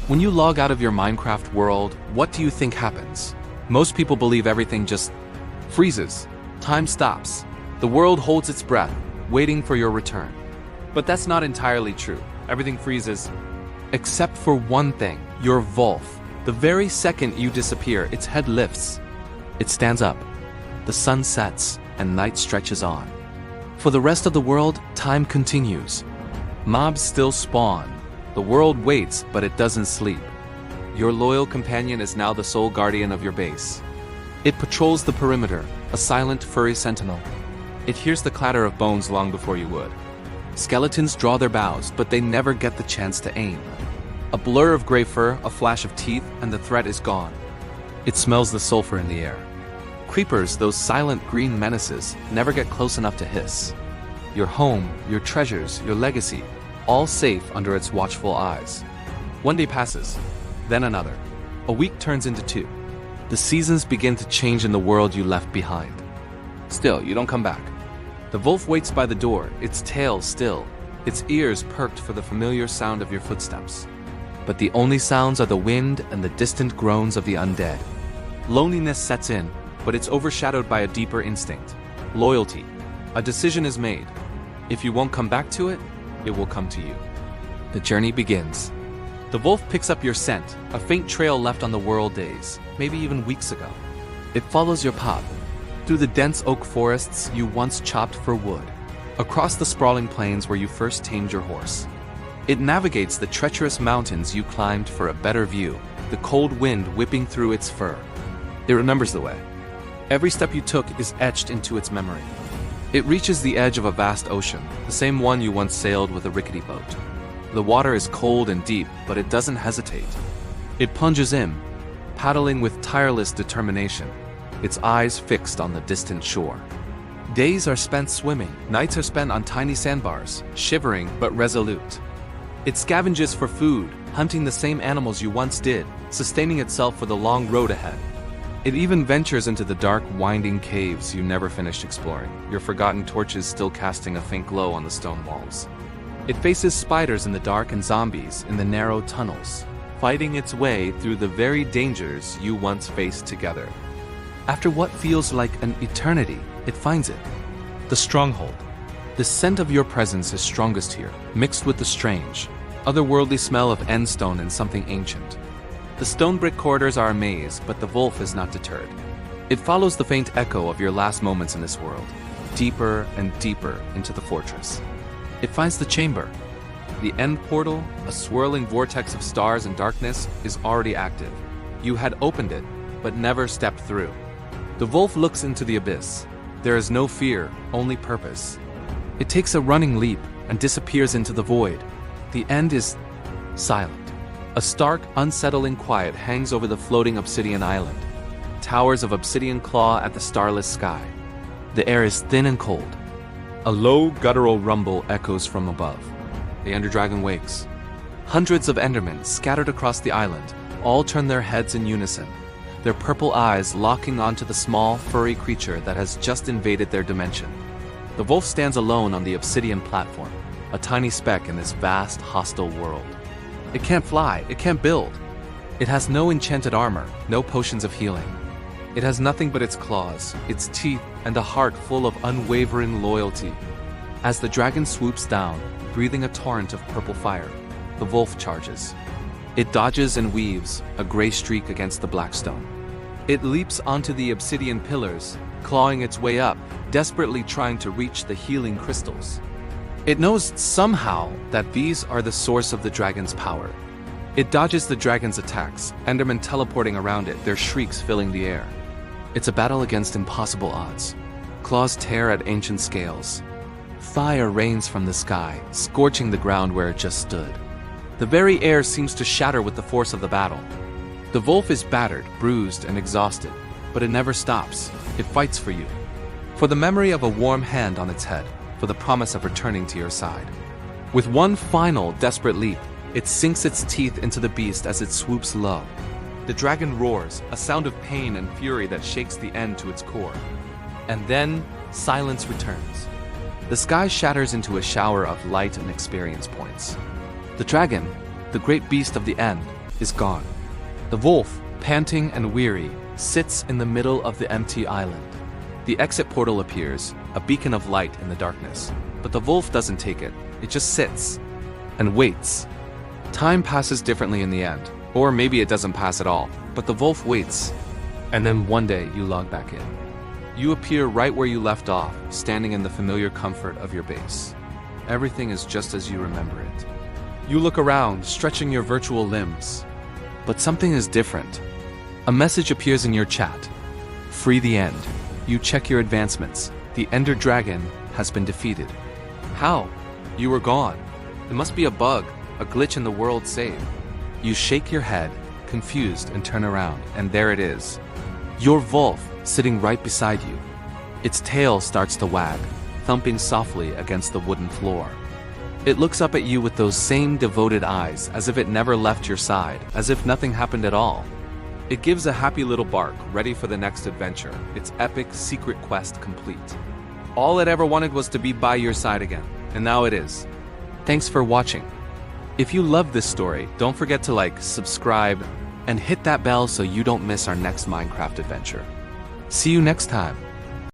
When you log out of your Minecraft world, what do you think happens? Most people believe everything just freezes. Time stops. The world holds its breath, waiting for your return. But that's not entirely true. Everything freezes, except for one thing, your Wolf. The very second you disappear, its head lifts. It stands up. The sun sets, and night stretches on. For the rest of the world, time continues. Mobs still spawn. The world waits, but it doesn't sleep. Your loyal companion is now the sole guardian of your base. It patrols the perimeter, a silent, furry sentinel. It hears the clatter of bones long before you would. Skeletons draw their bows, but they never get the chance to aim. A blur of gray fur, a flash of teeth, and the threat is gone. It smells the sulfur in the air. Creepers, those silent green menaces, never get close enough to hiss. Your home, your treasures, your legacy, all safe under its watchful eyes. One day passes, then another. A week turns into 2. The seasons begin to change in the world you left behind. Still, you don't come back. The wolf waits by the door, its tail still, its ears perked for the familiar sound of your footsteps. But the only sounds are the wind and the distant groans of the undead. Loneliness sets in, but it's overshadowed by a deeper instinct. Loyalty. A decision is made. If you won't come back to it, it will come to you. The journey begins. The wolf picks up your scent, a faint trail left on the world days, maybe even weeks ago. It follows your path, through the dense oak forests you once chopped for wood, across the sprawling plains where you first tamed your horse. It navigates the treacherous mountains you climbed for a better view, the cold wind whipping through its fur. It remembers the way. Every step you took is etched into its memory. It reaches the edge of a vast ocean, the same one you once sailed with a rickety boat. The water is cold and deep, but it doesn't hesitate. It plunges in, paddling with tireless determination, its eyes fixed on the distant shore. Days are spent swimming, nights are spent on tiny sandbars, shivering but resolute. It scavenges for food, hunting the same animals you once did, sustaining itself for the long road ahead. It even ventures into the dark, winding caves you never finished exploring, your forgotten torches still casting a faint glow on the stone walls. It faces spiders in the dark and zombies in the narrow tunnels, fighting its way through the very dangers you once faced together. After what feels like an eternity, it finds it. The stronghold. The scent of your presence is strongest here, mixed with the strange, otherworldly smell of endstone and something ancient. The stone brick corridors are a maze, but the wolf is not deterred. It follows the faint echo of your last moments in this world, deeper and deeper into the fortress. It finds the chamber. The end portal, a swirling vortex of stars and darkness, is already active. You had opened it, but never stepped through. The wolf looks into the abyss. There is no fear, only purpose. It takes a running leap and disappears into the void. The end is silent. A stark, unsettling quiet hangs over the floating obsidian island. Towers of obsidian claw at the starless sky. The air is thin and cold. A low, guttural rumble echoes from above. The Ender Dragon wakes. Hundreds of Endermen scattered across the island all turn their heads in unison, their purple eyes locking onto the small, furry creature that has just invaded their dimension. The wolf stands alone on the obsidian platform, a tiny speck in this vast, hostile world. It can't fly, it can't build. It has no enchanted armor, no potions of healing. It has nothing but its claws, its teeth, and a heart full of unwavering loyalty. As the dragon swoops down, breathing a torrent of purple fire, the wolf charges. It dodges and weaves, a gray streak against the black stone. It leaps onto the obsidian pillars, clawing its way up, desperately trying to reach the healing crystals. It knows somehow that these are the source of the dragon's power. It dodges the dragon's attacks, Endermen teleporting around it, their shrieks filling the air. It's a battle against impossible odds. Claws tear at ancient scales. Fire rains from the sky, scorching the ground where it just stood. The very air seems to shatter with the force of the battle. The wolf is battered, bruised, and exhausted, but it never stops. It fights for you. For the memory of a warm hand on its head, for the promise of returning to your side. With one final, desperate leap, it sinks its teeth into the beast as it swoops low. The dragon roars, a sound of pain and fury that shakes the end to its core. And then, silence returns. The sky shatters into a shower of light and experience points. The dragon, the great beast of the end, is gone. The wolf, panting and weary, sits in the middle of the empty island. The exit portal appears, a beacon of light in the darkness. But the wolf doesn't take it. It just sits and waits. Time passes differently in the end. Or maybe it doesn't pass at all. But the wolf waits. And then one day you log back in. You appear right where you left off, standing in the familiar comfort of your base. Everything is just as you remember it. You look around, stretching your virtual limbs. But something is different. A message appears in your chat. Free the end. You check your advancements. The Ender Dragon has been defeated. How? You were gone. It must be a bug, a glitch in the world save. You shake your head, confused, and turn around, and there it is. Your wolf, sitting right beside you. Its tail starts to wag, thumping softly against the wooden floor. It looks up at you with those same devoted eyes, as if it never left your side, as if nothing happened at all. It gives a happy little bark, ready for the next adventure, its epic secret quest complete. All it ever wanted was to be by your side again, and now it is. Thanks for watching. If you love this story, don't forget to like, subscribe, and hit that bell so you don't miss our next Minecraft adventure. See you next time.